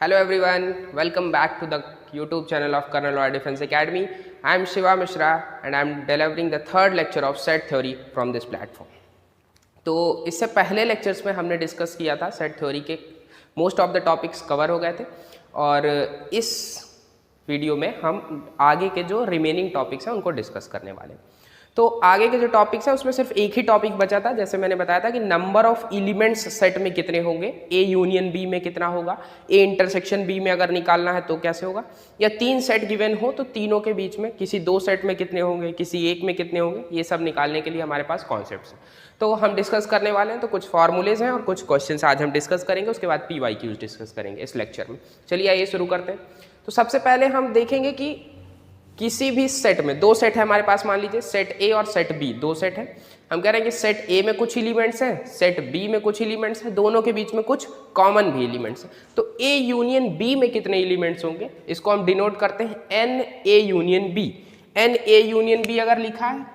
Hello everyone, welcome back to the YouTube channel of Colonel Roy Defense Academy. I am Shiva Mishra and I am delivering the third lecture of set theory from this platform. तो इससे पहले lectures में हमने discuss किया था set theory के most of the topics cover हो गए थे और इस वीडियो में हम आगे के जो रिमेनिंग टॉपिक्स हैं उनको डिस्कस करने वाले हैं। तो आगे के जो टॉपिक्स हैं उसमें सिर्फ एक ही टॉपिक बचा था, जैसे मैंने बताया था कि नंबर ऑफ एलिमेंट्स सेट में कितने होंगे, ए यूनियन बी में कितना होगा, ए इंटरसेक्शन बी में अगर निकालना है तो कैसे होगा, या तीन सेट गिवन हो तो तीनों के बीच में किसी दो सेट में कितने होंगे, किसी एक में कितने होंगे, ये सब निकालने के लिए हमारे पास कॉन्सेप्ट्स हैं। तो हम डिस्कस करने वाले हैं, तो कुछ फॉर्मूलेज हैं और कुछ क्वेश्चंस आज हम डिस्कस करेंगे, उसके बाद PYQs डिस्कस करेंगे इस लेक्चर में। चलिए आइए शुरू करते हैं। तो सबसे पहले हम देखेंगे कि किसी भी सेट में दो सेट है हमारे पास, मान लीजिए सेट ए और सेट बी, दो सेट है। हम कह रहे हैं कि सेट ए में कुछ एलिमेंट्स हैं, सेट बी में कुछ एलिमेंट्स हैं, दोनों के बीच में कुछ कॉमन भी एलिमेंट्स हैं। तो ए यूनियन बी में कितने एलिमेंट्स होंगे, इसको हम डिनोट करते हैं n A union B. N A union B अगर लिखा है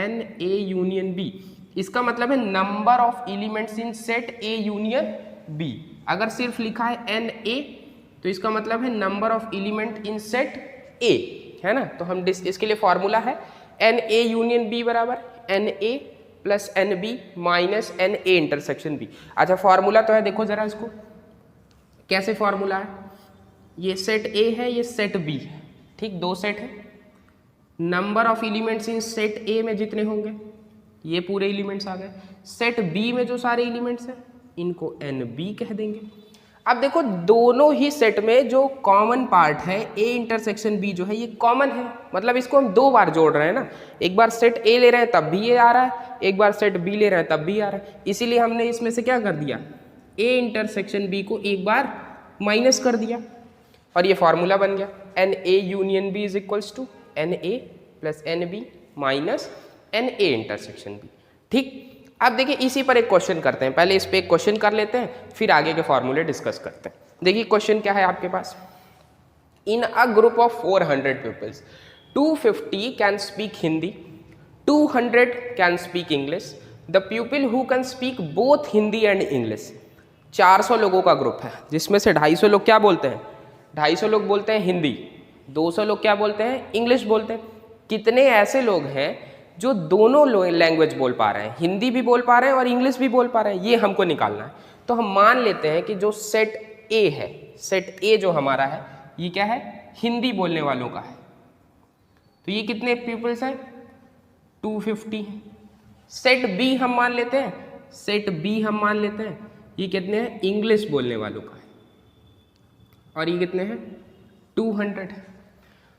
एन ए यूनियन बी, इसका मतलब है number of elements in set A union B. अगर सिर्फ लिखा है एन ए तो इसका मतलब है number of element in set A, है ना। तो हम इसके लिए फॉर्मूला है एन ए यूनियन बी बराबर n A plus n B minus n A intersection B. अच्छा फॉर्मूला तो है, देखो जरा इसको कैसे फॉर्मूला है। ये सेट ए है, ये सेट बी है, ठीक, दो सेट है। Number of elements in set ए में जितने होंगे ये पूरे एलिमेंट्स आ गए, सेट बी में जो सारे एलिमेंट्स हैं इनको एन बी कह देंगे। अब देखो दोनों ही सेट में जो कॉमन पार्ट है ए इंटरसेक्शन बी जो है ये कॉमन है, मतलब इसको हम दो बार जोड़ रहे हैं ना। एक बार सेट ए ले रहे हैं तब भी ये आ रहा है, एक बार सेट बी ले रहे हैं तब भी आ रहा है, इसीलिए हमने इसमें से क्या कर दिया, ए इंटरसेक्शन बी को एक बार माइनस कर दिया और ये फॉर्मूला बन गया n A union B is equals to n A plus n B minus n A intersection B. ठीक, अब देखिए इसी पर एक क्वेश्चन करते हैं, पहले इस पे एक क्वेश्चन कर लेते हैं फिर आगे के फॉर्मूले डिस्कस करते हैं। देखिए क्वेश्चन क्या है आपके पास, in a group of 400 peoples 250 can speak Hindi, 200 can speak English, the people who can speak both Hindi and English. 400 लोगों का ग्रुप है जिसमें से 250 लोग क्या बोलते हैं, 250 लोग बोलते हैं हिंदी, 200 लोग क्या बोलते हैं, इंग्लिश बोलते हैं। कितने ऐसे लोग हैं जो दोनों लैंग्वेज बोल पा रहे हैं, हिंदी भी बोल पा रहे हैं और इंग्लिश भी बोल पा रहे हैं, ये हमको निकालना है। तो हम मान लेते हैं कि जो सेट ए है, सेट ए जो हमारा है ये क्या है, हिंदी बोलने वालों का है। तो ये कितने पीपल्स हैं, 250 है। सेट बी हम मान लेते हैं, सेट बी हम मान लेते हैं ये कितने हैं, इंग्लिश बोलने वालों का है, और ये कितने हैं, 200 है।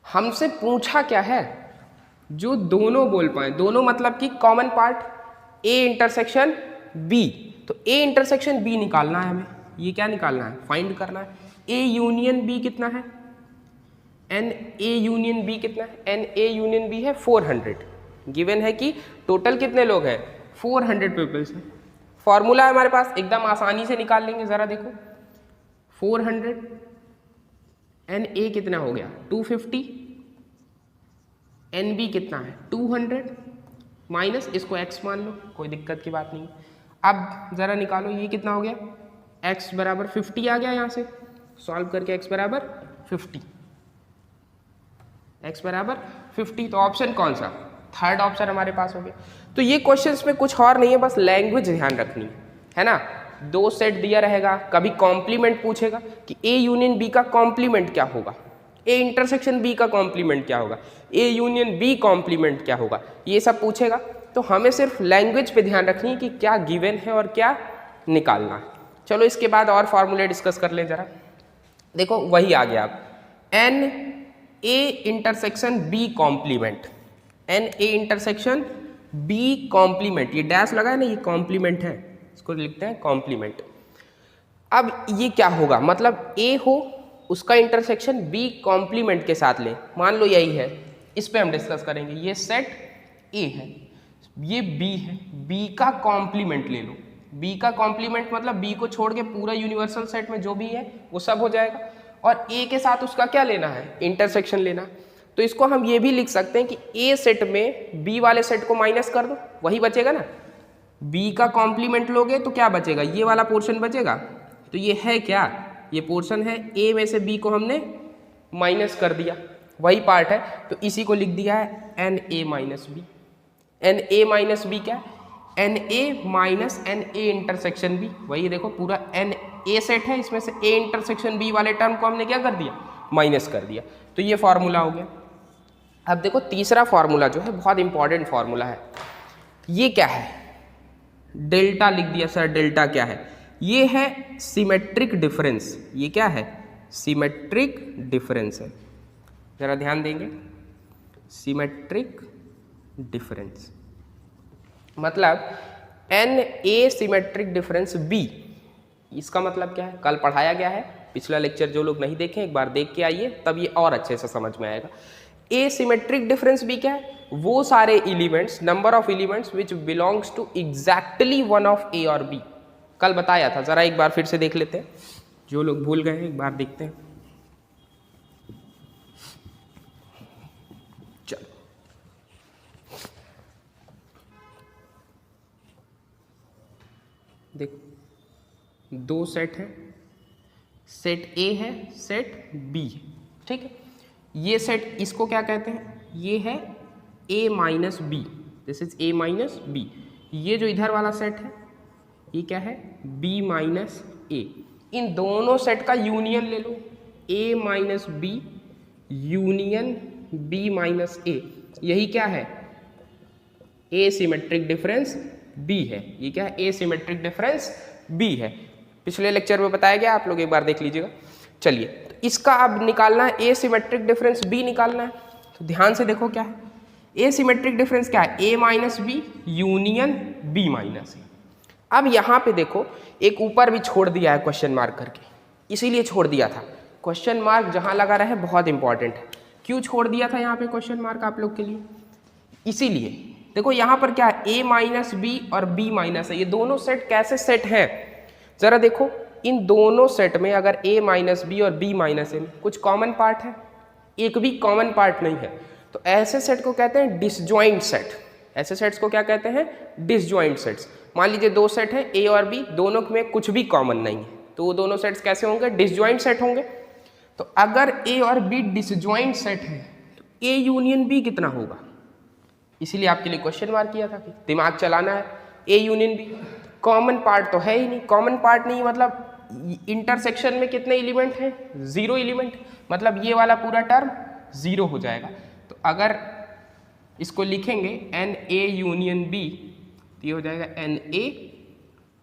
हमसे पूछा क्या है, जो दोनों बोल पाए, दोनों मतलब कि common part A intersection B. तो ए इंटरसेक्शन बी निकालना है हमें, ये क्या निकालना है, फाइंड करना है। ए यूनियन बी कितना है, एन ए यूनियन बी कितना है, एन ए यूनियन बी है 400। गिवन है कि टोटल कितने लोग हैं, 400 पीपल्स हैं। फॉर्मूला है हमारे पास, एकदम आसानी से निकाल लेंगे, जरा देखो 400 एन ए कितना हो गया 250, एन बी कितना है 200 माइनस इसको x मान लो, कोई दिक्कत की बात नहीं। अब ज़रा निकालो ये कितना हो गया, x बराबर 50 आ गया, यहाँ से सॉल्व करके x बराबर 50, x बराबर 50। तो ऑप्शन कौन सा, थर्ड ऑप्शन हमारे पास हो गया। तो ये क्वेश्चंस में कुछ और नहीं है, बस लैंग्वेज ध्यान रखनी है ना। दो सेट दिया रहेगा, कभी कॉम्प्लीमेंट पूछेगा कि ए यूनियन बी का कॉम्प्लीमेंट क्या होगा, ए इंटरसेक्शन बी का कॉम्प्लीमेंट क्या होगा, ए यूनियन बी कॉम्प्लीमेंट क्या होगा, ये सब पूछेगा। तो हमें सिर्फ लैंग्वेज पे ध्यान रखनी है कि क्या गिवन है और क्या निकालना है। चलो इसके बाद और फॉर्मूले डिस्कस कर ले जरा। देखो वही आ गया, अब n A intersection B complement, n A intersection B complement, ये डैश लगा है ना, ये कॉम्प्लीमेंट है, इसको लिखते हैं कॉम्प्लीमेंट। अब ये क्या होगा, मतलब ए हो उसका इंटरसेक्शन बी कॉम्प्लीमेंट के साथ लें, मान लो यही है, इस पे हम डिस्कस करेंगे। ये सेट ए है, ये बी है, बी का कॉम्प्लीमेंट ले लो। बी का कॉम्प्लीमेंट मतलब बी को छोड़ के पूरा यूनिवर्सल सेट में जो भी है वो सब हो जाएगा, और ए के साथ उसका क्या लेना है, इंटरसेक्शन लेना। तो इसको हम ये भी लिख सकते हैं कि ए सेट में बी वाले सेट को माइनस कर दो, वही बचेगा ना। बी का कॉम्प्लीमेंट लोगे तो क्या बचेगा, ये वाला पोर्शन बचेगा। तो ये है क्या, ये पोर्शन है, ए में से बी को हमने माइनस कर दिया, वही पार्ट है, तो इसी को लिख दिया है n A minus B. N A minus B क्या है? N A minus n A intersection B. वही देखो पूरा एन ए सेट है, इसमें से ए इंटरसेक्शन बी वाले टर्म को हमने क्या कर दिया? माइनस कर दिया। तो ये फॉर्मूला हो गया। अब देखो तीसरा फॉर्मूला जो है बहुत इंपॉर्टेंट फॉर्मूला है। ये क्या है? डेल्टा लिख दिया सर। डेल्टा क्या है? ये है सिमेट्रिक डिफरेंस। ये क्या है? सिमेट्रिक डिफरेंस है। जरा ध्यान देंगे, सिमेट्रिक डिफरेंस मतलब n A symmetric difference B. इसका मतलब क्या है? कल पढ़ाया गया है, पिछला लेक्चर जो लोग नहीं देखें एक बार देख के आइए, तब ये और अच्छे से समझ में आएगा। ए सिमेट्रिक डिफरेंस बी क्या है? वो सारे elements, number of elements which belongs to exactly one of A और बी। कल बताया था, जरा एक बार फिर से देख लेते हैं, जो लोग भूल गए हैं एक बार देखते हैं। चलो देखो, दो सेट है, सेट ए है, सेट बी है, ठीक है। ये सेट, इसको क्या कहते हैं? ये है A minus B, this is A minus B. ये जो इधर वाला सेट है ये क्या है? बी माइनस ए। इन दोनों सेट का यूनियन ले लो, A minus B union B minus A. यही क्या है? ए सिमेट्रिक डिफरेंस बी है। ये क्या है? ए सिमेट्रिक डिफरेंस बी है। पिछले लेक्चर में बताया गया, आप लोग एक बार देख लीजिएगा। चलिए, तो इसका अब निकालना है, ए सिमेट्रिक डिफरेंस बी निकालना है। तो ध्यान से देखो क्या है ए सिमेट्रिक डिफरेंस? क्या है? A minus B union B minus A. अब यहाँ पे देखो एक ऊपर भी छोड़ दिया है क्वेश्चन मार्क करके, इसीलिए छोड़ दिया था। क्वेश्चन मार्क जहाँ लगा रहे बहुत इंपॉर्टेंट है। क्यों छोड़ दिया था यहाँ पे क्वेश्चन मार्क आप लोग के लिए? इसीलिए देखो यहाँ पर क्या है? ए माइनस बी और बी माइनस है। ये दोनों सेट कैसे सेट हैं? जरा देखो, इन दोनों सेट में अगर ए माइनस बी और बी माइनस ए में कुछ कॉमन पार्ट है? एक भी कॉमन पार्ट नहीं है, तो ऐसे सेट को कहते हैं डिसजॉइंट सेट। ऐसे सेट्स को क्या कहते हैं? Disjoint sets. मान लीजिए दो सेट है ए और बी, दोनों में कुछ भी कॉमन नहीं है, तो वो दोनों सेट्स कैसे होंगे? डिसजॉइंट सेट होंगे। तो अगर ए और बी डिसजॉइंट सेट है तो ए यूनियन बी कितना होगा? इसीलिए आपके लिए क्वेश्चन मार्क किया था कि दिमाग चलाना है। A union B common part तो है ही नहीं। कॉमन पार्ट नहीं मतलब इंटरसेक्शन में कितने एलिमेंट हैं? 0 एलिमेंट, मतलब ये वाला पूरा टर्म 0 हो जाएगा। तो अगर इसको लिखेंगे एन ए यूनियन बी, तो ये हो जाएगा n A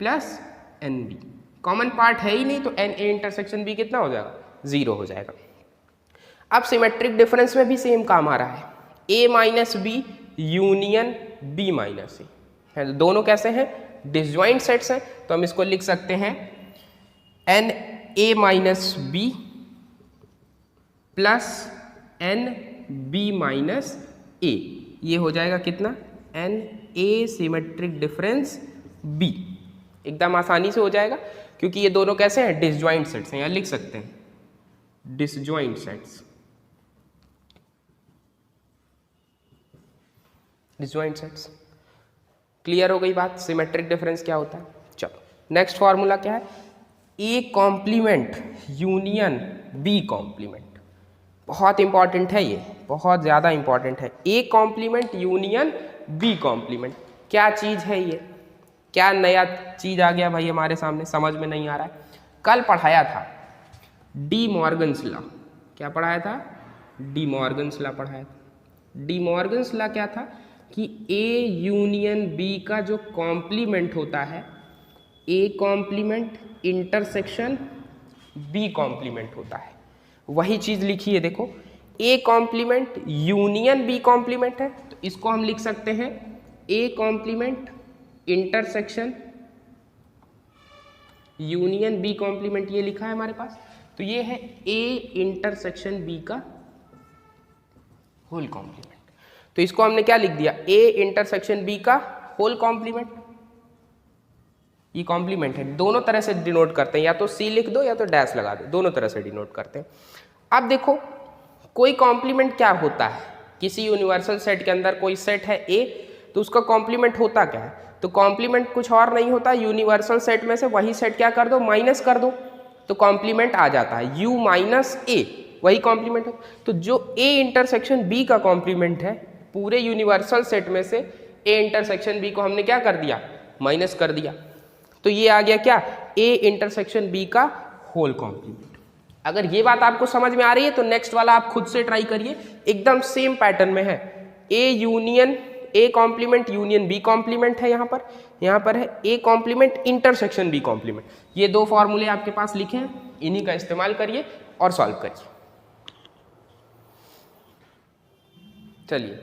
plus n B. Common part है ही नहीं, तो एन ए इंटरसेक्शन बी कितना हो जाएगा? 0 हो जाएगा। अब सिमेट्रिक डिफरेंस में भी सेम काम आ रहा है, A minus B union B minus A है। तो दोनों कैसे हैं? डिसजॉइंट सेट्स हैं। तो हम इसको लिख सकते हैं n A minus B plus n B minus A. ये हो जाएगा कितना? N A symmetric difference B. एकदम आसानी से हो जाएगा क्योंकि ये दोनों कैसे हैं? डिसजॉइंट सेट्स हैं। यहाँ लिख सकते हैं disjoint sets, disjoint sets. Clear हो गई बात? सिमेट्रिक डिफरेंस क्या होता है? चलो नेक्स्ट फॉर्मूला क्या है? A complement union B complement. बहुत इंपॉर्टेंट है, ये बहुत ज़्यादा इंपॉर्टेंट है। A complement union B complement क्या चीज़ है? ये क्या नया चीज़ आ गया भाई हमारे सामने? समझ में नहीं आ रहा है। कल पढ़ाया था डी मॉर्गन्स लॉ। क्या पढ़ाया था? डी मॉर्गन्स लॉ पढ़ाया था। डी मॉर्गन्स लॉ क्या था कि ए यूनियन बी का जो कॉम्प्लीमेंट होता है, A complement intersection B complement होता है। वही चीज़ लिखी है देखो, A complement union B complement है, तो इसको हम लिख सकते हैं A complement intersection union B complement. ये लिखा है हमारे पास, तो ये है ए इंटरसेक्शन बी का होल कॉम्प्लीमेंट। तो इसको हमने क्या लिख दिया? ए इंटरसेक्शन बी का होल कॉम्प्लीमेंट। ये कॉम्प्लीमेंट है, दोनों तरह से डिनोट करते हैं, या तो सी लिख दो या तो डैश लगा दो, दोनों तरह से डिनोट करते हैं। अब देखो कोई कॉम्प्लीमेंट क्या होता है? किसी यूनिवर्सल सेट के अंदर कोई सेट है ए, तो उसका कॉम्प्लीमेंट होता क्या है? तो कॉम्प्लीमेंट कुछ और नहीं होता, यूनिवर्सल सेट में से वही सेट क्या कर दो? माइनस कर दो। तो तो कॉम्प्लीमेंट आ जाता है u माइनस a, वही कॉम्प्लीमेंट है। तो जो a इंटरसेक्शन b का कॉम्प्लीमेंट है, पूरे यूनिवर्सल सेट में से a इंटरसेक्शन b को हमने क्या कर दिया, माइनस कर दिया। तो ये आ गया क्या, a इंटरसेक्शन b का होल कॉम्प्लीमेंट। अगर ये बात आपको समझ में आ रही है तो नेक्स्ट वाला आप खुद से ट्राई करिए, एकदम सेम पैटर्न में है। a union a complement union b complement है, यहाँ पर है a complement intersection b complement. ये दो फॉर्मूले आपके पास लिखे हैं, इन्हीं का इस्तेमाल करिए और सॉल्व करिए। चलिए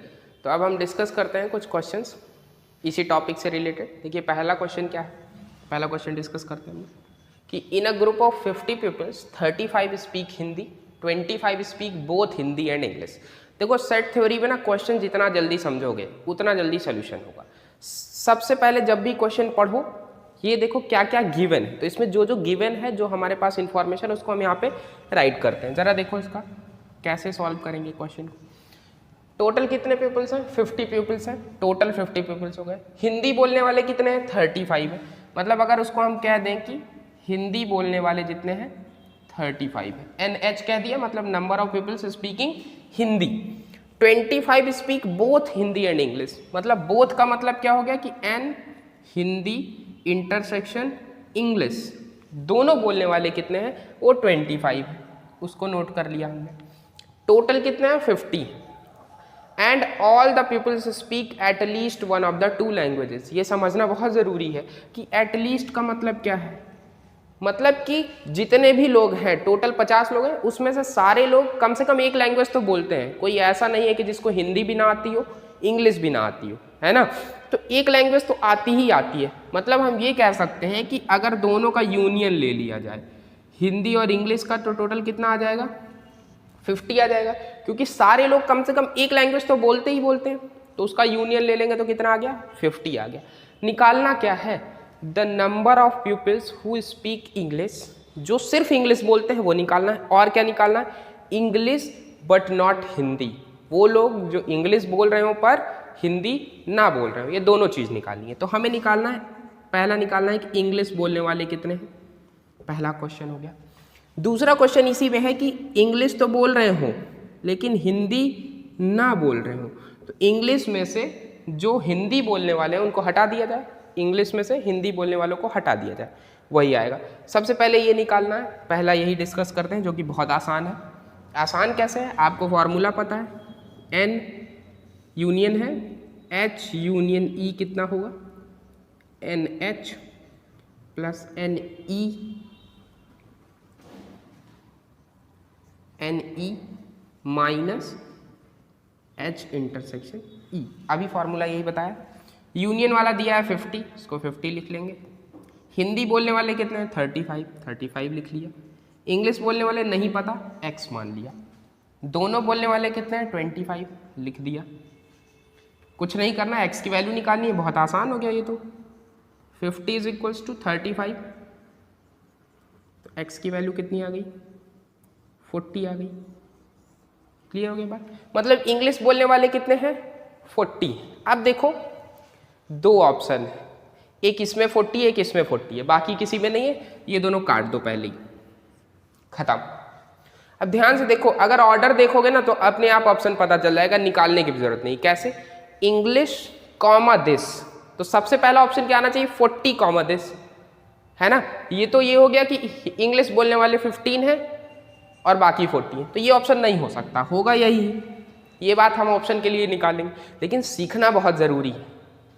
तो अब हम डिस्कस करते हैं कुछ क्वेश्चंस इसी टॉपिक से रिलेटेड। देखिए पहला क्वेश्चन क्या है, पहला क्वेश्चन डिस्कस करते हैं कि in a group of 50 peoples 35 speak Hindi, 25 speak both Hindi and English. देखो सेट थ्योरी में ना क्वेश्चन जितना जल्दी समझोगे उतना जल्दी सोल्यूशन होगा। सबसे पहले जब भी क्वेश्चन पढ़ो ये देखो क्या क्या गिवन है, तो इसमें जो जो गिवन है, जो हमारे पास इंफॉर्मेशन, उसको हम यहाँ पे राइट करते हैं। ज़रा देखो इसका कैसे सॉल्व करेंगे क्वेश्चन को। टोटल कितने पीपल्स हैं, 50 पीपल्स हैं, टोटल 50 पीपल्स हो गए। हिंदी बोलने वाले कितने हैं, 35 है। मतलब अगर उसको हम कह दें कि हिंदी बोलने वाले जितने हैं 35 है, NH कह दिया, मतलब number of peoples speaking Hindi. 25 speak both Hindi and English, मतलब बोथ का मतलब क्या हो गया कि N हिंदी इंटरसेक्शन इंग्लिश, दोनों बोलने वाले कितने हैं, वो 25 है, उसको नोट कर लिया हमने। टोटल कितने हैं, 50। And all the peoples speak at least one of the two languages. ये समझना बहुत ज़रूरी है कि एट लीस्ट का मतलब क्या है, मतलब कि जितने भी लोग हैं, टोटल 50 लोग हैं, उसमें से सारे लोग कम से कम एक लैंग्वेज तो बोलते हैं। कोई ऐसा नहीं है कि जिसको हिंदी भी ना आती हो, इंग्लिश भी ना आती हो, है ना। तो एक लैंग्वेज तो आती ही आती है। मतलब हम ये कह सकते हैं कि अगर दोनों का यूनियन ले लिया जाए, हिंदी और इंग्लिश का, तो टोटल कितना आ जाएगा, 50 आ जाएगा। क्योंकि सारे लोग कम से कम एक लैंग्वेज तो बोलते ही बोलते हैं, तो उसका यूनियन ले लेंगे तो कितना आ गया, 50 आ गया। निकालना क्या है, the number of peoples who speak English, जो सिर्फ इंग्लिश बोलते हैं वो निकालना है। और क्या निकालना है, इंग्लिश बट नॉट हिंदी, वो लोग जो इंग्लिश बोल रहे हो पर हिंदी ना बोल रहे हो, ये दोनों चीज़ निकालनी है। तो हमें निकालना है, पहला निकालना है कि इंग्लिश बोलने वाले कितने हैं, पहला क्वेश्चन हो गया। दूसरा क्वेश्चन इसी में है कि इंग्लिश तो बोल रहे हो लेकिन हिंदी ना बोल रहे हो, तो इंग्लिश में से जो हिंदी बोलने वाले हैं उनको हटा दिया जाए, इंग्लिश में से हिंदी बोलने वालों को हटा दिया जाए, वही आएगा। सबसे पहले ये निकालना है, पहला यही डिस्कस करते हैं, जो कि बहुत आसान है। आसान कैसे है, आपको फॉर्मूला पता है, N यूनियन है H यूनियन E कितना होगा, NH plus NE minus H intersection E। अभी फॉर्मूला यही बताया। यूनियन वाला दिया है 50, इसको 50 लिख लेंगे। हिंदी बोलने वाले कितने हैं, 35 लिख लिया। इंग्लिश बोलने वाले नहीं पता, X मान लिया। दोनों बोलने वाले कितने हैं, 25 लिख दिया। कुछ नहीं करना, X की वैल्यू निकालनी है, बहुत आसान हो गया ये तो। 50 इज इक्वल्स टू 35, तो X की वैल्यू कितनी आ गई, 40 आ गई। क्लियर हो गई बात। मतलब इंग्लिश बोलने वाले कितने हैं, 40। अब देखो दो ऑप्शन है, एक इसमें 40 है, एक इसमें 40 है, बाकी किसी में नहीं है, ये दोनों काट दो पहले ही, खत्म। अब ध्यान से देखो, अगर ऑर्डर देखोगे ना तो अपने आप ऑप्शन पता चल जाएगा, निकालने की भी जरूरत नहीं। कैसे, इंग्लिश कॉमा दिस, तो सबसे पहला ऑप्शन क्या आना चाहिए, 40 कॉमा दिस, है ना। ये तो ये हो गया कि इंग्लिश बोलने वाले 15 है और बाकी 40 है, तो ये ऑप्शन नहीं हो सकता, होगा यही। ये बात हम ऑप्शन के लिए निकालेंगे, लेकिन सीखना बहुत ज़रूरी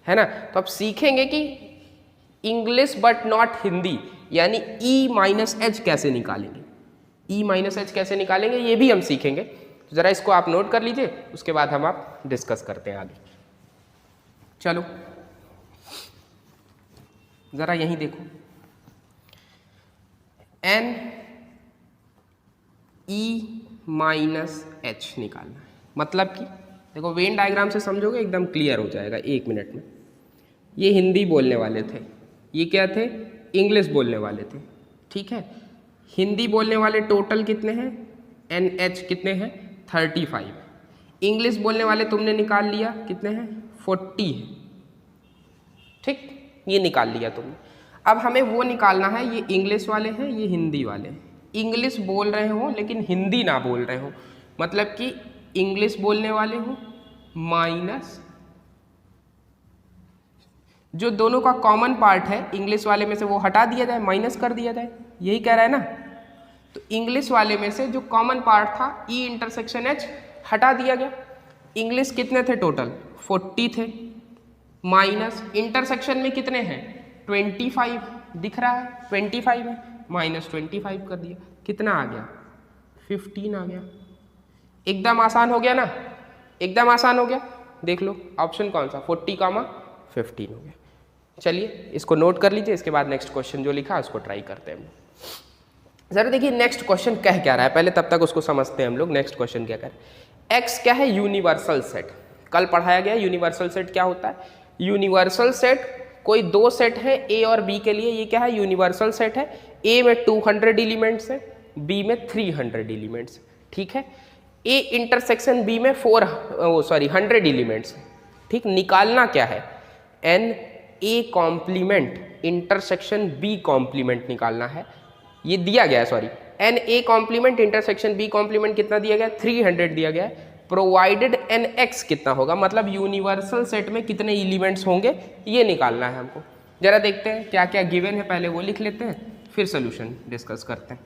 है ना। तो अब सीखेंगे कि इंग्लिश बट नॉट हिंदी यानी E माइनस H कैसे निकालेंगे, E माइनस H कैसे निकालेंगे ये भी हम सीखेंगे। तो ज़रा इसको आप नोट कर लीजिए, उसके बाद हम आप डिस्कस करते हैं आगे। चलो ज़रा यहीं देखो, N E माइनस H निकालना है। मतलब कि देखो वेन डायग्राम से समझोगे एकदम क्लियर हो जाएगा 1 मिनट में। ये हिंदी बोलने वाले थे, ये क्या थे, इंग्लिश बोलने वाले थे, ठीक है। हिंदी बोलने वाले टोटल कितने हैं, NH कितने हैं, 35। इंग्लिश बोलने वाले तुमने निकाल लिया, कितने हैं, 40 है, ठीक, ये निकाल लिया तुमने। अब हमें वो निकालना है, ये इंग्लिश वाले हैं, ये हिंदी वाले हैं। इंग्लिश बोल रहे हो लेकिन हिंदी ना बोल रहे हो, मतलब कि इंग्लिश बोलने वाले हो माइनस जो दोनों का कॉमन पार्ट है इंग्लिश वाले में से वो हटा दिया जाए, माइनस कर दिया जाए, यही कह रहा है ना। तो इंग्लिश वाले में से जो कॉमन पार्ट था ई इंटरसेक्शन एच हटा दिया गया। इंग्लिश कितने थे टोटल? 40 थे, माइनस इंटरसेक्शन में कितने हैं? 25 दिख रहा है, 25 है, माइनस 25 कर दिया, कितना आ गया? 15 आ गया। एकदम आसान हो गया ना, एकदम आसान हो गया। देख लो ऑप्शन कौन सा, 40, 15 हो गया। चलिए इसको नोट कर लीजिए, इसके बाद नेक्स्ट क्वेश्चन जो लिखा है उसको ट्राई करते हैं हम। जरा देखिए नेक्स्ट क्वेश्चन कह क्या रहा है, पहले तब तक उसको समझते हैं हम लोग। नेक्स्ट क्वेश्चन क्या कह रहा है? एक्स क्या है? Universal set. कल पढ़ाया गया यूनिवर्सल सेट क्या होता है। यूनिवर्सल सेट कोई दो सेट है ए और बी के लिए, ये क्या है? यूनिवर्सल सेट है। ए में 200 एलिमेंट्स है, बी में 300 एलिमेंट्स, ठीक है। ए इंटरसेक्शन बी में 100 एलिमेंट्स, ठीक। निकालना क्या है? N A complement intersection B complement निकालना है। ये दिया गया है, sorry, n A complement intersection B complement कितना दिया गया? 300 दिया गया है। प्रोवाइडेड एन एक्स कितना होगा, मतलब यूनिवर्सल सेट में कितने एलिमेंट्स होंगे, ये निकालना है हमको। जरा देखते हैं क्या क्या गिवन है, पहले वो लिख लेते हैं फिर सोल्यूशन डिस्कस करते हैं।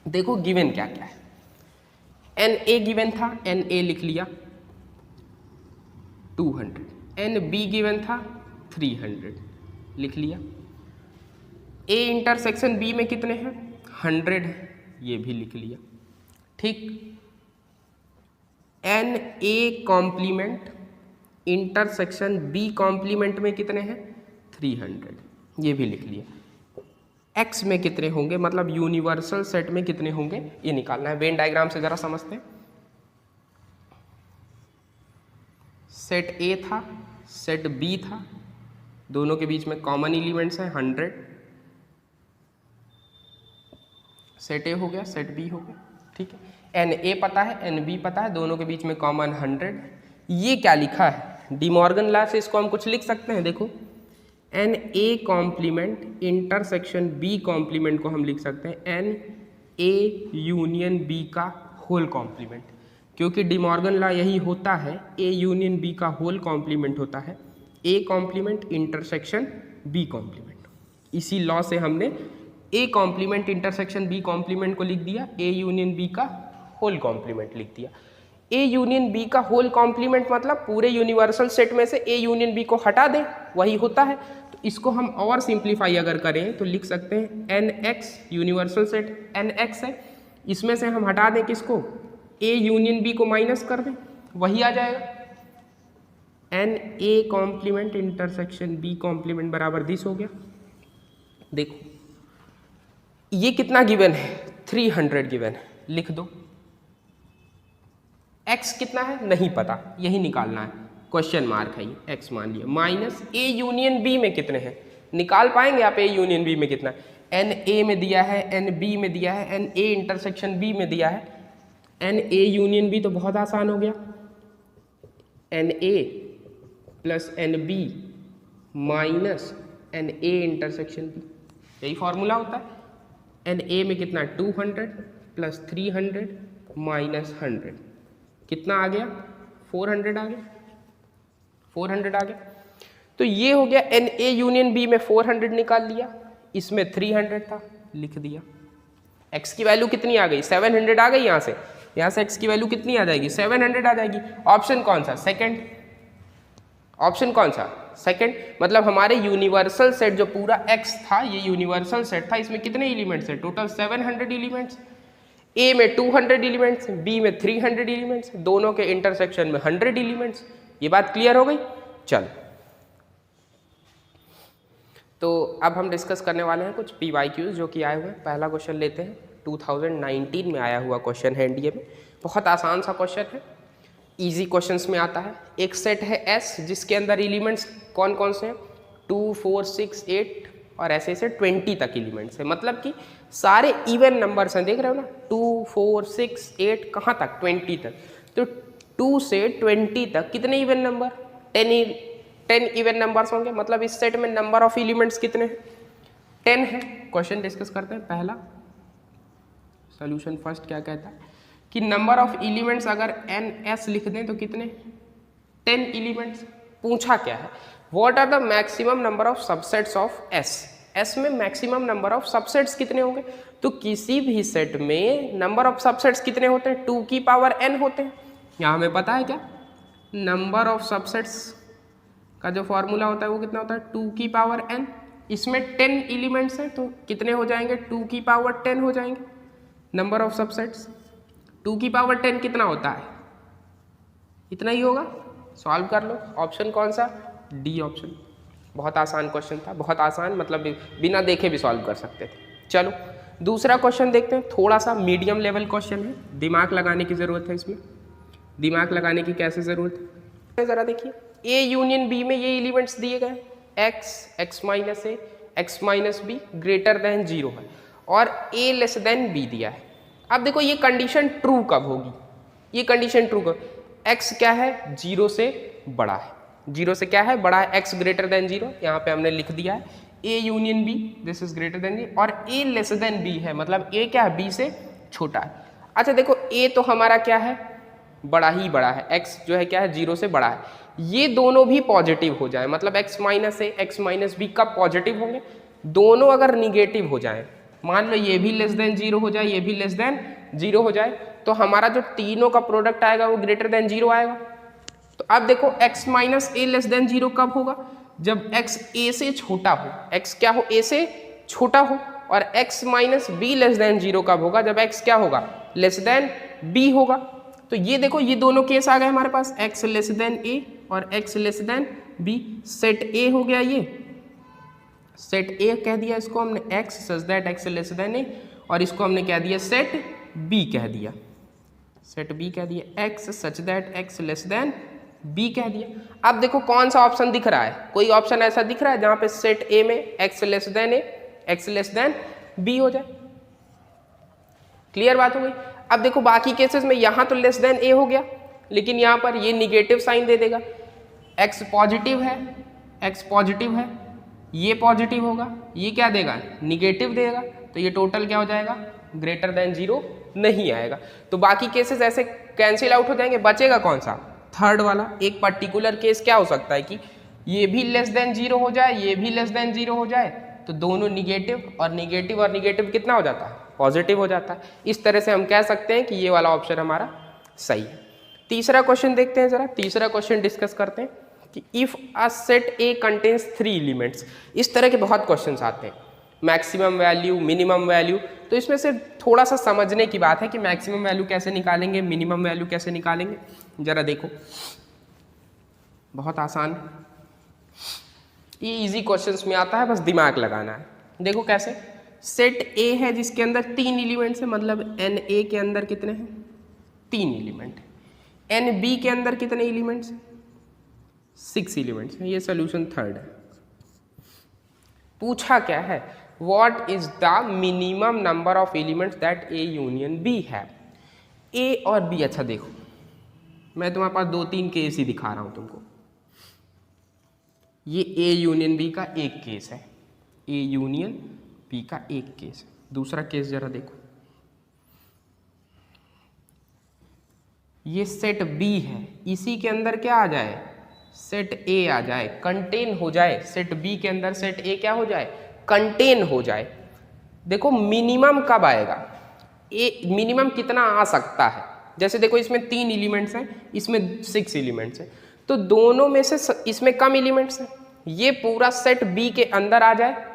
देखो गिवन क्या क्या है। एन ए गिवन था, एन ए लिख लिया 200, एन बी गिवन था 300 लिख लिया। ए इंटरसेक्शन बी में कितने हैं? 100 है, ये भी लिख लिया, ठीक। N A complement intersection B complement में कितने हैं? 300, ये भी लिख लिया। एक्स में कितने होंगे, मतलब यूनिवर्सल सेट में कितने होंगे, ये निकालना है। वेन डायग्राम से जरा समझते हैं। सेट ए था, सेट बी था, दोनों के बीच में कॉमन एलिमेंट्स हैं 100। सेट ए हो गया, सेट बी हो गया, ठीक है। एन ए पता है, एन बी पता है, दोनों के बीच में कॉमन 100। ये क्या लिखा है? डिमॉर्गन लॉ से इसको हम कुछ लिख सकते हैं। देखो n A complement intersection B complement को हम लिख सकते हैं एन ए यूनियन बी का होल कॉम्प्लीमेंट, क्योंकि डिमॉर्गन लॉ यही होता है, ए यूनियन बी का होल कॉम्प्लीमेंट होता है A complement intersection B complement. इसी लॉ से हमने A complement intersection B complement को लिख दिया, ए यूनियन बी का होल कॉम्प्लीमेंट लिख दिया। ए यूनियन बी का होल कॉम्प्लीमेंट मतलब पूरे यूनिवर्सल सेट में से ए यूनियन बी को हटा दें, वही होता है। तो इसको हम और सिंप्लीफाई अगर करें तो लिख सकते हैं n X, universal set n X है, इसमें से हम हटा दें किसको? ए यूनियन बी को माइनस कर दें, वही आ जाएगा। N A complement intersection B complement बराबर दिस हो गया। देखो ये कितना गिवन है? 300 गिवन है, लिख दो। x कितना है नहीं पता, यही निकालना है, क्वेश्चन मार्क है ये, x मान लिया। माइनस a यूनियन b में कितने हैं, निकाल पाएंगे आप? a यूनियन b में कितना है? n a में दिया है, n b में दिया है, n a इंटरसेक्शन b में दिया है, n a यूनियन b तो बहुत आसान हो गया, n a plus n b minus n a intersection b, यही फॉर्मूला होता है। एन ए में कितना? 200 प्लस 300 माइनस 100, कितना आ गया? 400 आ गया, 400 आ गया। तो ये हो गया एन ए यूनियन बी में 400 निकाल लिया, इसमें 300 था, लिख दिया। एक्स की वैल्यू कितनी आ गई? 700 आ गई। यहाँ से एक्स की वैल्यू कितनी आ जाएगी? 700 आ जाएगी। ऑप्शन कौन सा? सेकंड। ऑप्शन कौन सा? सेकंड। मतलब हमारे यूनिवर्सल सेट जो पूरा एक्स था, ये यूनिवर्सल सेट था, इसमें कितने एलिमेंट्स हैं? Total 700 elements. ए में 200 एलिमेंट्स, बी में 300 एलिमेंट्स, दोनों के इंटरसेक्शन में 100 एलिमेंट्स। ये बात क्लियर हो गई? चलो, तो अब हम डिस्कस करने वाले हैं कुछ PYQs जो कि आए हुए हैं। पहला क्वेश्चन लेते हैं, 2019 में आया हुआ क्वेश्चन है एनडीए में। बहुत आसान सा क्वेश्चन है, इजी क्वेश्चंस में आता है। एक सेट है S जिसके अंदर एलिमेंट्स कौन कौन से हैं? 2, 4, 6, 8 और ऐसे ऐसे 20 तक एलिमेंट्स हैं, मतलब कि सारे इवन नंबर्स हैं। देख रहे हो ना, 2, 4, 6, 8 कहाँ तक? 20 तक। तो 2 से 20 तक कितने इवन नंबर? 10 इवन नंबर्स होंगे। मतलब इस सेट में नंबर ऑफ एलिमेंट्स कितने हैं? 10 है। क्वेश्चन डिस्कस करते हैं। पहला सॉल्यूशन फर्स्ट क्या कहता है कि नंबर ऑफ एलिमेंट्स अगर NS लिख दें तो कितने, 10 एलिमेंट्स। पूछा क्या है, what are the maximum number of subsets of S। S में मैक्सिमम नंबर ऑफ सबसेट्स कितने होंगे, तो किसी भी सेट में नंबर ऑफ सबसेट्स कितने होते हैं, 2 की पावर n होते हैं। यहाँ हमें पता है क्या, नंबर ऑफ सबसेट्स का जो फॉर्मूला होता है वो कितना होता है, 2 की पावर n। इसमें 10 एलिमेंट्स हैं तो कितने हो जाएंगे, 2 की पावर 10 हो जाएंगे नंबर ऑफ सबसेट्स। 2 की पावर 10 कितना होता है, इतना ही होगा। सॉल्व कर लो। ऑप्शन कौन सा, डी ऑप्शन। बहुत आसान क्वेश्चन था, बहुत आसान, मतलब बिना देखे भी सॉल्व कर सकते थे। चलो दूसरा क्वेश्चन देखते हैं। थोड़ा सा मीडियम लेवल क्वेश्चन है, दिमाग लगाने की ज़रूरत है इसमें। दिमाग लगाने की कैसे ज़रूरत है, ज़रा देखिए। ए यूनियन बी में ये एलिमेंट्स दिए गए, x, x minus A, x minus be greater than 0 है और ए लेस देन बी दिया है। अब देखो ये कंडीशन ट्रू कब होगी, ये कंडीशन ट्रू कब, एक्स क्या है, 0 से बड़ा है, 0 से क्या है बड़ा है, एक्स ग्रेटर देन 0, यहाँ पे हमने लिख दिया है A union B, this is greater than B, और ए लेस देन बी है, मतलब ए क्या है, बी से छोटा है। अच्छा देखो ए तो हमारा क्या है, बड़ा ही बड़ा है, एक्स जो है क्या है 0 से बड़ा है। ये दोनों भी पॉजिटिव हो जाए, मतलब एक्स माइनस ए, एक्स माइनस बी कब पॉजिटिव होंगे, दोनों अगर निगेटिव हो जाए, मान लो ये भी लेस देन 0 हो जाए, ये भी लेस देन 0 हो जाए, तो हमारा जो तीनों का प्रोडक्ट आएगा वो ग्रेटर देन 0 आएगा। तो अब देखो x माइनस ए लेस देन 0 कब होगा, जब x a से छोटा हो, x क्या हो, a से छोटा हो, और x minus be less than 0 कब होगा, जब x क्या होगा, लेस देन b होगा। तो ये देखो ये दोनों केस आ गए हमारे पास, x लेस देन a और x less than b। Set a हो गया, ये सेट a कह दिया इसको हमने x such that x less than a, और इसको हमने क्या दिया, सेट b कह दिया, सेट b कह दिया, x such that x less than b कह दिया। अब देखो कौन सा ऑप्शन दिख रहा है, कोई ऑप्शन ऐसा दिख रहा है जहां पे सेट a में x less than a, x less than b हो जाए। क्लियर बात हो गई। अब देखो बाकी केसेस में यहाँ तो लेस देन a हो गया, लेकिन यहाँ पर ये निगेटिव साइन दे देगा, x पॉजिटिव है, x पॉजिटिव है, ये पॉजिटिव होगा, ये क्या देगा, निगेटिव देगा, तो ये टोटल क्या हो जाएगा, ग्रेटर देन 0 नहीं आएगा। तो बाकी केसेस ऐसे कैंसिल आउट हो जाएंगे, बचेगा कौन सा, थर्ड वाला। एक पर्टिकुलर केस क्या हो सकता है कि ये भी लेस देन 0 हो जाए, ये भी लेस देन 0 हो जाए, तो दोनों निगेटिव और निगेटिव और निगेटिव कितना हो जाता है, पॉजिटिव हो जाता है। इस तरह से हम कह सकते हैं कि ये वाला ऑप्शन हमारा सही है। तीसरा क्वेश्चन देखते हैं जरा, तीसरा क्वेश्चन डिस्कस करते हैं कि if a set A contains 3 elements. इस तरह के बहुत क्वेश्चंस आते हैं, मैक्सिमम वैल्यू, मिनिमम वैल्यू। तो इसमें से थोड़ा सा समझने की बात है कि मैक्सिमम वैल्यू कैसे निकालेंगे, मिनिमम वैल्यू कैसे निकालेंगे। जरा देखो, बहुत आसान, ये इजी क्वेश्चंस में आता है, बस दिमाग लगाना है। देखो कैसे, सेट ए है जिसके अंदर 3 एलिमेंट्स है, मतलब एन ए के अंदर कितने हैं, 3 एलिमेंट है। एन बी के अंदर कितने एलिमेंट्स हैं, 6 एलिमेंट्स हैं। ये सोल्यूशन थर्ड है। पूछा क्या है, what is the minimum number of elements that A union B है। ए और बी, अच्छा देखो मैं तुम्हारे पास 2-3 केस ही दिखा रहा हूं तुमको। ये ए यूनियन बी का एक केस है, ए यूनियन बी का एक केस है। दूसरा केस जरा देखो, ये सेट बी है, इसी के अंदर क्या आ जाए, सेट ए आ जाए, कंटेन हो जाए, सेट बी के अंदर सेट ए क्या हो जाए, कंटेन हो जाए। देखो मिनिमम कब आएगा, ए मिनिमम कितना आ सकता है, जैसे देखो इसमें 3 एलिमेंट्स हैं, इसमें 6 एलिमेंट्स हैं, तो दोनों में से इसमें कम एलिमेंट्स हैं, ये पूरा सेट बी के अंदर आ जाए,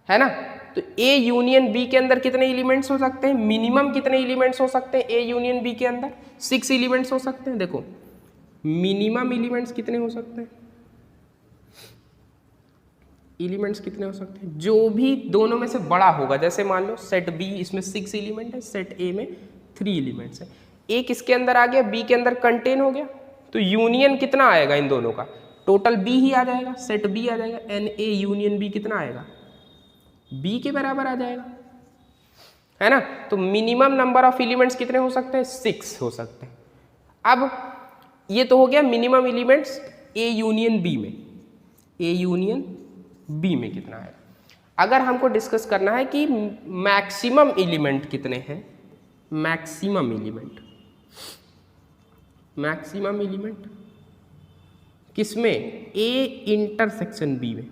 है ना। तो ए यूनियन बी के अंदर कितने एलिमेंट्स हो सकते हैं, मिनिमम कितने एलिमेंट्स हो सकते हैं ए यूनियन बी के अंदर, 6 एलिमेंट्स हो सकते हैं। देखो मिनिमम एलिमेंट्स कितने हो सकते हैं, एलिमेंट्स कितने हो सकते हैं, जो भी दोनों में से बड़ा होगा। जैसे मान लो सेट बी, इसमें 6 एलिमेंट है, सेट ए में 3 एलिमेंट्स है, ए किसके अंदर आ गया, बी के अंदर कंटेन हो गया, तो यूनियन कितना आएगा इन दोनों का, टोटल बी ही आ जाएगा, सेट बी आ जाएगा, एन ए यूनियन बी कितना आएगा, बी के बराबर आ जाएगा, है ना। तो मिनिमम नंबर ऑफ एलिमेंट्स कितने हो सकते हैं, 6 हो सकते हैं। अब ये तो हो गया minimum elements A union B में, ए यूनियन बी में कितना आएगा। अगर हमको डिस्कस करना है कि मैक्सिमम एलिमेंट कितने हैं, मैक्सिमम एलिमेंट किसमें, ए इंटरसेक्शन बी में,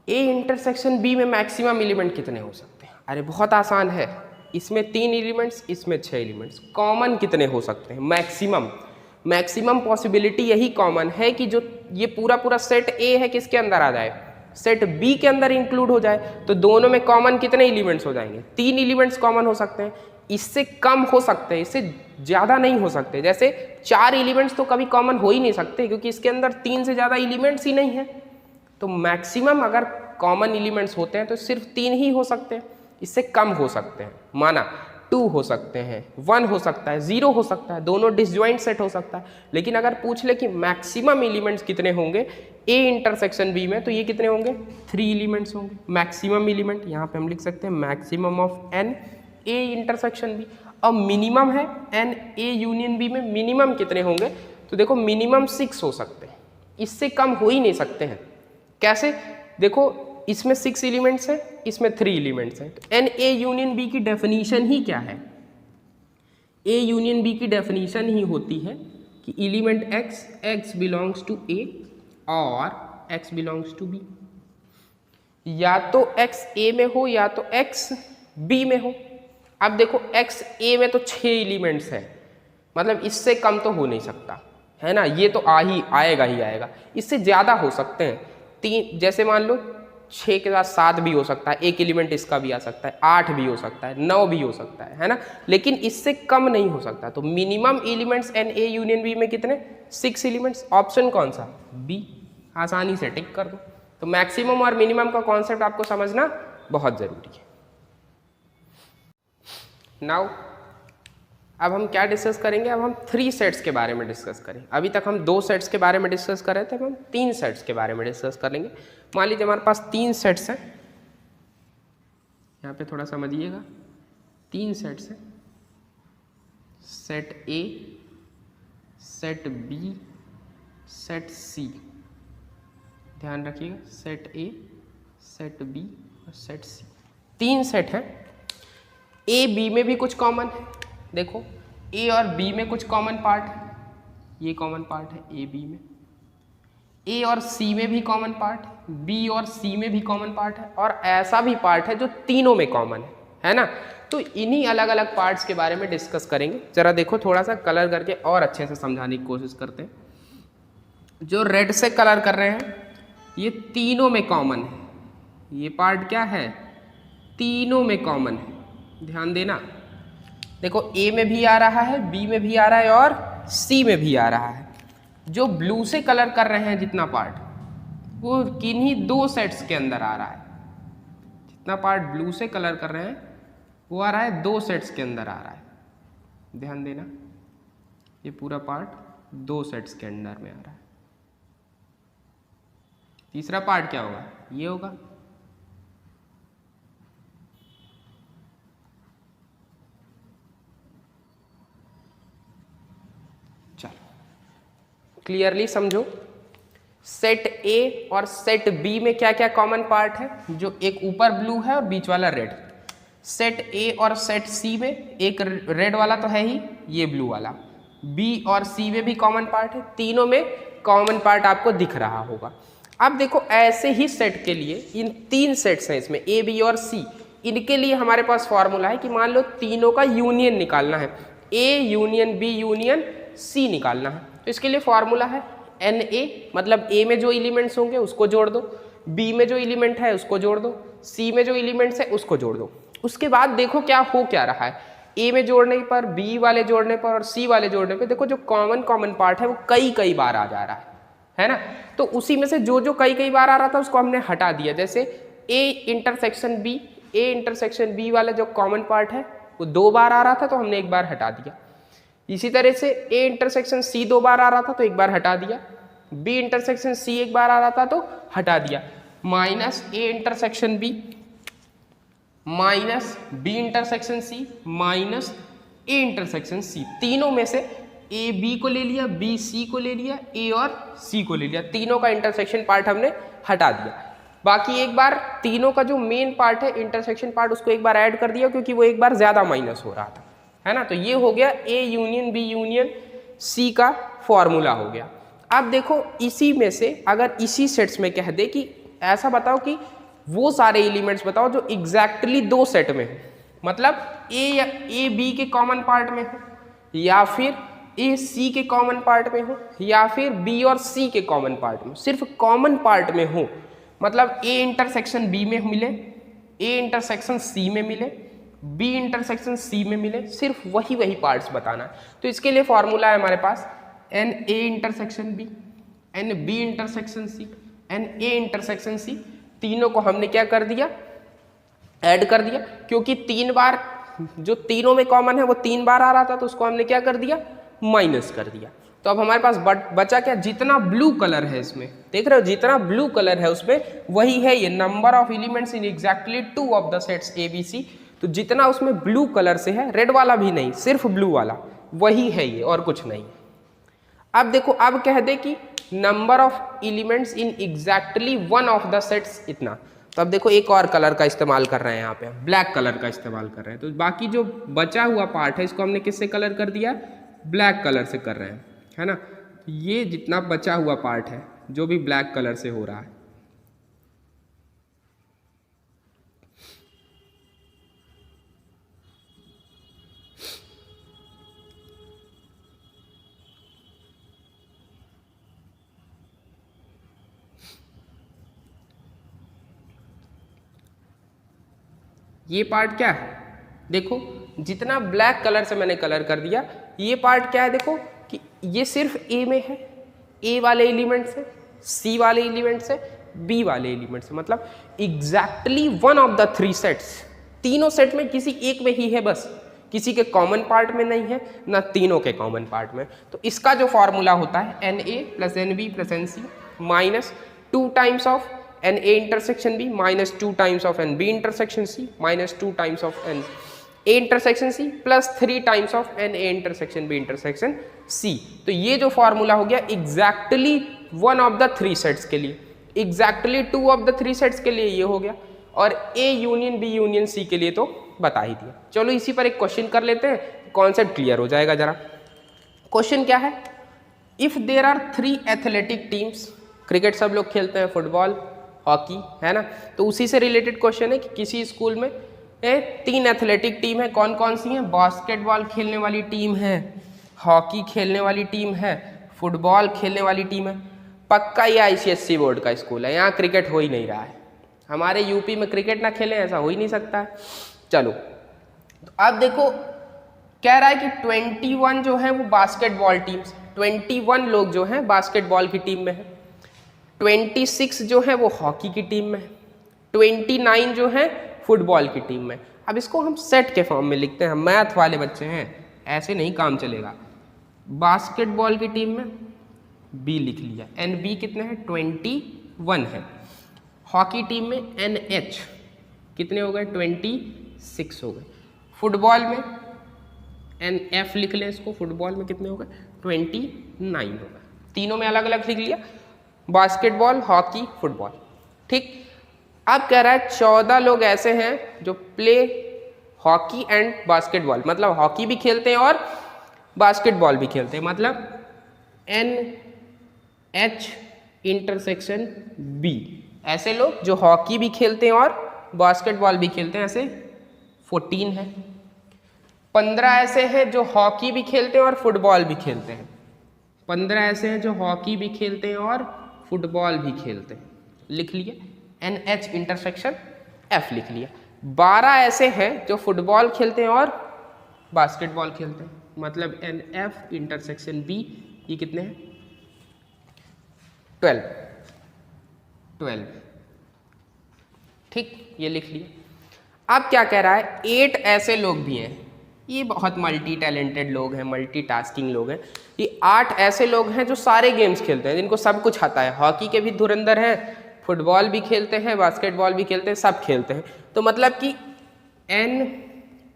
ए इंटरसेक्शन बी में मैक्सिमम एलिमेंट कितने हो सकते हैं? अरे बहुत आसान है, इसमें 3 एलिमेंट्स, इसमें 6 एलिमेंट्स, कॉमन कितने हो सकते हैं? मैक्सिमम पॉसिबिलिटी यही कॉमन है कि जो ये पूरा सेट ए है किसके अंदर आ जाए, सेट बी के अंदर इंक्लूड हो जाए। तो दोनों में कॉमन कितने एलिमेंट्स हो जाएंगे? 3 एलिमेंट्स कॉमन हो सकते हैं, इससे कम हो सकते हैं, इससे ज़्यादा नहीं हो सकते। जैसे 4 एलिमेंट्स तो कभी कॉमन हो ही नहीं सकते क्योंकि इसके अंदर 3 से ज़्यादा एलिमेंट्स ही नहीं है। तो मैक्सिमम अगर कॉमन एलिमेंट्स होते हैं तो सिर्फ 3 ही हो सकते हैं, इससे कम हो सकते हैं। माना 2 हो सकते हैं, 1 हो सकता है, 0 हो सकता है, दोनों डिसजॉइंट सेट हो सकता है। लेकिन अगर पूछ ले कि मैक्सिमम एलिमेंट्स कितने होंगे ए इंटरसेक्शन बी में, तो ये कितने होंगे? 3 एलिमेंट्स होंगे। मैक्सिमम एलिमेंट यहाँ पे हम लिख सकते हैं maximum of n A intersection B. अब मिनिमम है एन ए यूनियन बी में, मिनिमम कितने होंगे? तो देखो मिनिमम 6 हो सकते हैं, इससे कम हो ही नहीं सकते हैं। कैसे? देखो इसमें 6 एलिमेंट्स हैं, इसमें 3 एलिमेंट्स हैं। तो एन ए यूनियन बी की डेफिनीशन ही क्या है? ए यूनियन बी की डेफिनीशन ही होती है कि एलिमेंट एक्स बिलोंग्स टू ए और एक्स बिलोंग्स टू बी। या तो एक्स ए में हो या तो एक्स बी में हो। अब देखो एक्स ए में तो 6 एलिमेंट्स हैं, मतलब इससे कम तो हो नहीं सकता है ना, ये तो आएगा। इससे ज़्यादा हो सकते हैं 3, जैसे मान लो 6 के साथ 7 भी हो सकता है, एक एलिमेंट इसका भी आ सकता है, 8 भी हो सकता है, 9 भी हो सकता है ना, लेकिन इससे कम नहीं हो सकता। तो minimum elements n A union B में कितने? 6 एलिमेंट्स। ऑप्शन कौन सा? बी। आसानी से टिक कर दो। तो मैक्सिमम और मिनिमम का कॉन्सेप्ट आपको समझना बहुत ज़रूरी है। नाउ अब हम क्या डिस्कस करेंगे? अब हम 3 सेट्स के बारे में डिस्कस करें। अभी तक हम 2 सेट्स के बारे में डिस्कस कर रहे थे, अब हम 3 सेट्स के बारे में डिस्कस कर लेंगे। मान लीजिए हमारे पास 3 सेट्स हैं, यहाँ पे थोड़ा समझिएगा, 3 सेट्स हैं, set A, set B, set C. ध्यान रखिएगा, सेट ए, सेट बी और सेट सी, 3 सेट हैं। ए बी में भी कुछ कॉमन है, देखो ए और बी में कुछ कॉमन पार्ट है, ये कॉमन पार्ट है ए बी में। ए और सी में भी कॉमन पार्ट है, बी और सी में भी कॉमन पार्ट है, और ऐसा भी पार्ट है जो तीनों में कॉमन है ना। तो इन्हीं अलग अलग पार्ट्स के बारे में डिस्कस करेंगे। जरा देखो थोड़ा सा कलर करके और अच्छे से समझाने की कोशिश करते हैं। जो रेड से कलर कर रहे हैं ये तीनों में कॉमन है, ये पार्ट क्या है? तीनों में कॉमन है। ध्यान देना, देखो ए में भी आ रहा है, बी में भी आ रहा है और सी में भी आ रहा है। जो ब्लू से कलर कर रहे हैं जितना पार्ट, वो किन्हीं 2 सेट्स के अंदर आ रहा है। जितना पार्ट ब्लू से कलर कर रहे हैं वो आ रहा है 2 सेट्स के अंदर आ रहा है। ध्यान देना, ये पूरा पार्ट 2 सेट्स के अंदर में आ रहा है। तीसरा पार्ट क्या होगा? ये होगा। क्लियरली समझो, सेट ए और सेट बी में क्या क्या कॉमन पार्ट है? जो एक ऊपर ब्लू है और बीच वाला रेड। सेट ए और सेट सी में एक रेड वाला तो है ही, ये ब्लू वाला। बी और सी में भी कॉमन पार्ट है, तीनों में कॉमन पार्ट आपको दिख रहा होगा। अब देखो ऐसे ही सेट के लिए इन 3 सेट्स हैं इसमें, ए बी और सी, इनके लिए हमारे पास फॉर्मूला है कि मान लो तीनों का यूनियन निकालना है, A union B union C निकालना है। तो इसके लिए फॉर्मूला है एन ए, मतलब ए में जो एलिमेंट्स होंगे उसको जोड़ दो, बी में जो एलिमेंट है उसको जोड़ दो, सी में जो एलिमेंट्स है उसको जोड़ दो। उसके बाद देखो क्या हो क्या रहा है, ए में जोड़ने पर, बी वाले जोड़ने पर और सी वाले जोड़ने पर देखो जो कॉमन पार्ट है वो कई बार आ जा रहा है ना। तो उसी में से जो कई बार आ रहा था उसको हमने हटा दिया। जैसे ए इंटरसेक्शन बी वाला जो कॉमन पार्ट है वो 2 बार आ रहा था तो हमने 1 बार हटा दिया। इसी तरह से ए इंटरसेक्शन सी 2 बार आ रहा था तो 1 बार हटा दिया, बी इंटरसेक्शन सी 1 बार आ रहा था तो हटा दिया, minus A intersection B minus B intersection C minus A intersection C. तीनों में से ए बी को ले लिया, बी सी को ले लिया, ए और सी को ले लिया, तीनों का इंटरसेक्शन पार्ट हमने हटा दिया। बाकी एक बार तीनों का जो मेन पार्ट है इंटरसेक्शन पार्ट उसको एक बार ऐड कर दिया क्योंकि वो एक बार ज़्यादा माइनस हो रहा था, है ना। तो ये हो गया A union B union C का फॉर्मूला हो गया। अब देखो इसी में से अगर इसी सेट्स में कह दे कि ऐसा बताओ कि वो सारे एलिमेंट्स बताओ जो एग्जैक्टली दो सेट में हो, मतलब ए बी के कॉमन पार्ट में हो या फिर ए सी के कॉमन पार्ट में हो या फिर बी और सी के कॉमन पार्ट में, सिर्फ कॉमन पार्ट में हो, मतलब ए इंटरसेक्शन बी में मिले, ए इंटरसेक्शन सी में मिले, बी इंटरसेक्शन सी में मिले, सिर्फ वही पार्ट्स बताना है। तो इसके लिए फॉर्मूला है हमारे पास n A intersection B, n B intersection C, n A intersection C, तीनों को हमने क्या कर दिया, ऐड कर दिया, क्योंकि 3 बार जो तीनों में कॉमन है वो 3 बार आ रहा था तो उसको हमने क्या कर दिया, माइनस कर दिया। तो अब हमारे पास बचा क्या, जितना ब्लू कलर है इसमें, देख रहे हो जितना ब्लू कलर है उसमें वही है ये number of elements in exactly 2 of the sets A B C. तो जितना उसमें ब्लू कलर से है, रेड वाला भी नहीं, सिर्फ ब्लू वाला, वही है ये और कुछ नहीं। अब देखो, अब कह दे कि number of elements in exactly 1 of the sets इतना, तो अब देखो एक और कलर का इस्तेमाल कर रहे हैं, यहाँ पे ब्लैक कलर का इस्तेमाल कर रहे हैं। तो बाकी जो बचा हुआ पार्ट है इसको हमने किससे कलर कर दिया, ब्लैक कलर से कर रहे हैं, है ना। ये जितना बचा हुआ पार्ट है जो भी ब्लैक कलर से हो रहा है, ये पार्ट क्या है, देखो जितना ब्लैक कलर से मैंने कलर कर दिया, ये पार्ट क्या है, देखो कि ये सिर्फ ए में है, ए वाले एलिमेंट से, सी वाले एलिमेंट से, बी वाले एलिमेंट से, मतलब एग्जैक्टली 1 ऑफ द 3 सेट्स, तीनों सेट में किसी एक में ही है बस, किसी के कॉमन पार्ट में नहीं है, ना तीनों के कॉमन पार्ट में। तो इसका जो फॉर्मूला होता है n A plus n B plus n C minus 2 times of n A intersection B minus 2 times of n B intersection C minus 2 times of n A intersection C plus 3 times of n A intersection B intersection C. तो ये जो formula हो गया exactly 1 of the 3 sets के लिए, exactly 2 of the 3 sets के लिए ये हो गया, और A union B union C के लिए तो बता ही दिया। चलो इसी पर एक क्वेश्चन कर लेते हैं, कॉन्सेप्ट क्लियर हो जाएगा जरा। क्वेश्चन क्या है, if there are 3 athletic teams, cricket सब लोग खेलते हैं, फुटबॉल, हॉकी, है ना, तो उसी से रिलेटेड क्वेश्चन है कि किसी स्कूल में 3 एथलेटिक टीम है, कौन कौन सी हैं, बास्केटबॉल खेलने वाली टीम है, हॉकी खेलने वाली टीम है, फुटबॉल खेलने वाली टीम है। पक्का ये ICSE बोर्ड का स्कूल है, यहाँ क्रिकेट हो ही नहीं रहा है, हमारे यूपी में क्रिकेट ना खेलें ऐसा हो ही नहीं सकता है। चलो तो अब देखो कह रहा है कि 21 जो है वो बास्केटबॉल टीम्स, 21 लोग जो हैं बास्केटबॉल की टीम में है, 26 जो है वो हॉकी की टीम में है, 29 जो है फुटबॉल की टीम में। अब इसको हम सेट के फॉर्म में लिखते हैं, मैथ वाले बच्चे हैं, ऐसे नहीं काम चलेगा। बास्केटबॉल की टीम में बी लिख लिया, एन बी कितने हैं, 21 है। हॉकी टीम में एन एच कितने हो गए, 26 हो गए। फुटबॉल में एन एफ लिख लें इसको, फुटबॉल में कितने हो गए, 29 हो गए। तीनों में अलग अलग लिख लिया, बास्केटबॉल, हॉकी, फुटबॉल, ठीक। अब कह रहा है 14 लोग ऐसे हैं जो प्ले हॉकी एंड बास्केटबॉल, मतलब हॉकी भी खेलते हैं और बास्केटबॉल भी खेलते हैं, मतलब एन एच इंटरसेक्शन बी, ऐसे लोग जो हॉकी भी खेलते हैं और बास्केटबॉल भी खेलते हैं, ऐसे 14 है। 15 ऐसे हैं जो हॉकी भी खेलते हैं और फुटबॉल भी खेलते हैं, 15 ऐसे हैं जो हॉकी भी खेलते हैं और फुटबॉल भी खेलते हैं, लिख लिए, एन एच इंटरसेक्शन एफ लिख लिया। 12 ऐसे हैं जो फुटबॉल खेलते हैं और बास्केटबॉल खेलते हैं, मतलब एन एफ इंटरसेक्शन बी, ये कितने हैं, 12, ठीक, ये लिख लिया। अब क्या कह रहा है, 8 ऐसे लोग भी हैं, ये बहुत मल्टी टैलेंटेड लोग हैं, मल्टी टास्किंग लोग हैं, ये 8 ऐसे लोग हैं जो सारे गेम्स खेलते हैं, जिनको सब कुछ आता है, हॉकी के भी धुरंधर हैं, फुटबॉल भी खेलते हैं, बास्केटबॉल भी खेलते हैं, सब खेलते हैं। तो मतलब कि n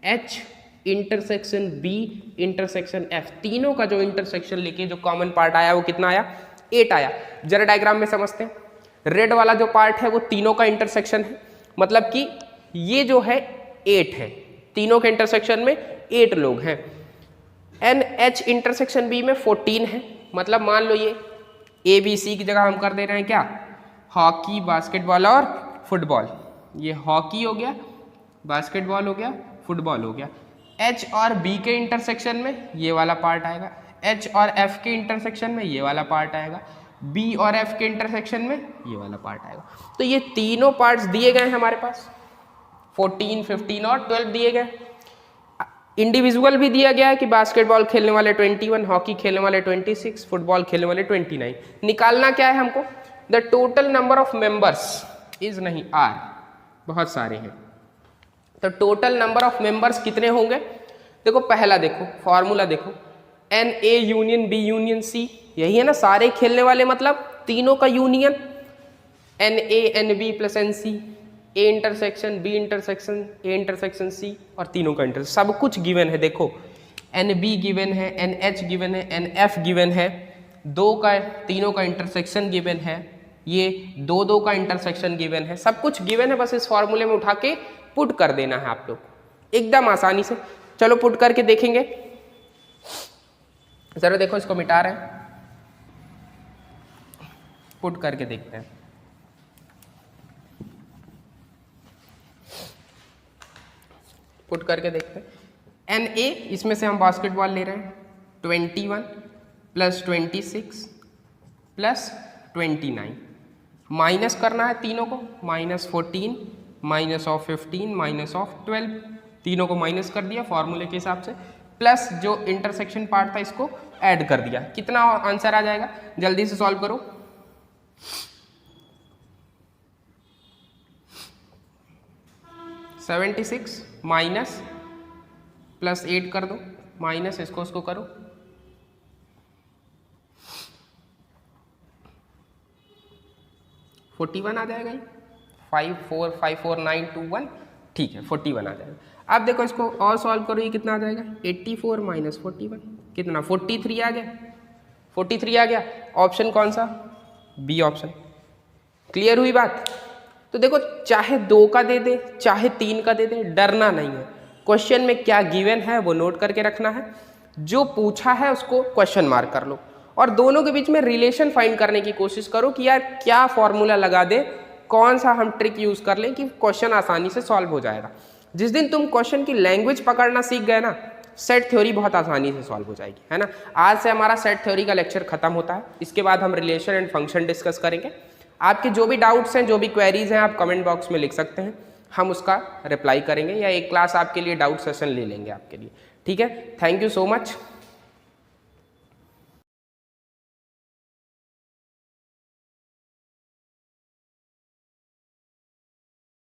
H intersection B intersection F, तीनों का जो इंटरसेक्शन लेके जो कॉमन पार्ट आया वो कितना आया, 8 आया। जरा डायग्राम में समझते हैं। रेड वाला जो पार्ट है वो तीनों का इंटरसेक्शन है, मतलब कि ये जो है 8 है, तीनों के इंटरसेक्शन में 8 लोग हैं। NH इंटरसेक्शन B में 14 है, मतलब मान लो ये ABC की जगह हम कर दे रहे हैं क्या, हॉकी, बास्केटबॉल और फुटबॉल। ये हॉकी हो गया, बास्केटबॉल हो गया, फुटबॉल हो गया। H और B के इंटरसेक्शन में ये वाला पार्ट आएगा, H और F के इंटरसेक्शन में ये वाला पार्ट आएगा, B और F के इंटरसेक्शन में ये वाला पार्ट आएगा। तो ये तीनों पार्ट्स दिए गए हैं हमारे पास, 14, 15 और 12 दिए गए। इंडिविजुअल भी दिया गया है कि बास्केटबॉल खेलने वाले 21, हॉकी खेलने वाले 26, फुटबॉल खेलने वाले 29। निकालना क्या है हमको, the total number of members is नहीं आर, बहुत सारे हैं, तो टोटल नंबर ऑफ मेंबर्स कितने होंगे। देखो पहला देखो फॉर्मूला देखो, NA union B union C, यही है ना, सारे खेलने वाले मतलब तीनों का union, NA NB plus NC, A intersection B intersection A intersection C और तीनों का इंटरसेक्शन, सब कुछ गिवन है। देखो NB गिवन है, NH गिवन है, NF गिवन है, तीनों का इंटरसेक्शन गिवन है, ये दो का इंटरसेक्शन गिवन है, सब कुछ गिवन है। बस इस फॉर्मूले में उठा के पुट कर देना है आप लोग, एकदम आसानी से। चलो पुट करके देखेंगे, जरा देखो इसको मिटा रहे हैं, पुट करके देखते हैं। पुट करके देखते हैं। NA इसमें से हम बास्केटबॉल ले रहे हैं, 21 प्लस 26 प्लस 29, माइनस करना है तीनों को, -14 माइनस ऑफ 15 माइनस ऑफ 12, तीनों को माइनस कर दिया फॉर्मूले के हिसाब से, प्लस जो इंटरसेक्शन पार्ट था इसको ऐड कर दिया। कितना आंसर आ जाएगा, जल्दी से सॉल्व करो। $76 माइनस प्लस 8 कर दो, माइनस इसको उसको करो, 41 आ जाएगा। 545921, ठीक है 41 आ जाएगा। अब देखो इसको और सॉल्व करो, ये कितना आ जाएगा, 84 माइनस 41 कितना, 43 आ गया, 43 आ गया। ऑप्शन कौन सा, बी ऑप्शन। क्लियर हुई बात। तो देखो चाहे 2 का दे दे चाहे 3 का दे दे, डरना नहीं है। क्वेश्चन में क्या गिवन है वो नोट करके रखना है, जो पूछा है उसको क्वेश्चन मार्क कर लो, और दोनों के बीच में रिलेशन फाइंड करने की कोशिश करो कि यार क्या फॉर्मूला लगा दे, कौन सा हम ट्रिक यूज कर लें कि क्वेश्चन आसानी से सॉल्व हो जाएगा। जिस दिन तुम क्वेश्चन की लैंग्वेज पकड़ना सीख गए ना, सेट थ्योरी बहुत आसानी से सॉल्व हो जाएगी, है ना। आज से हमारा सेट थ्योरी का लेक्चर खत्म होता है, इसके बाद हम रिलेशन एंड फंक्शन डिस्कस करेंगे। आपके जो भी डाउट्स हैं, जो भी क्वेरीज हैं, आप कमेंट बॉक्स में लिख सकते हैं, हम उसका रिप्लाई करेंगे, या एक क्लास आपके लिए डाउट सेशन ले लेंगे आपके लिए, ठीक है। Thank you so much.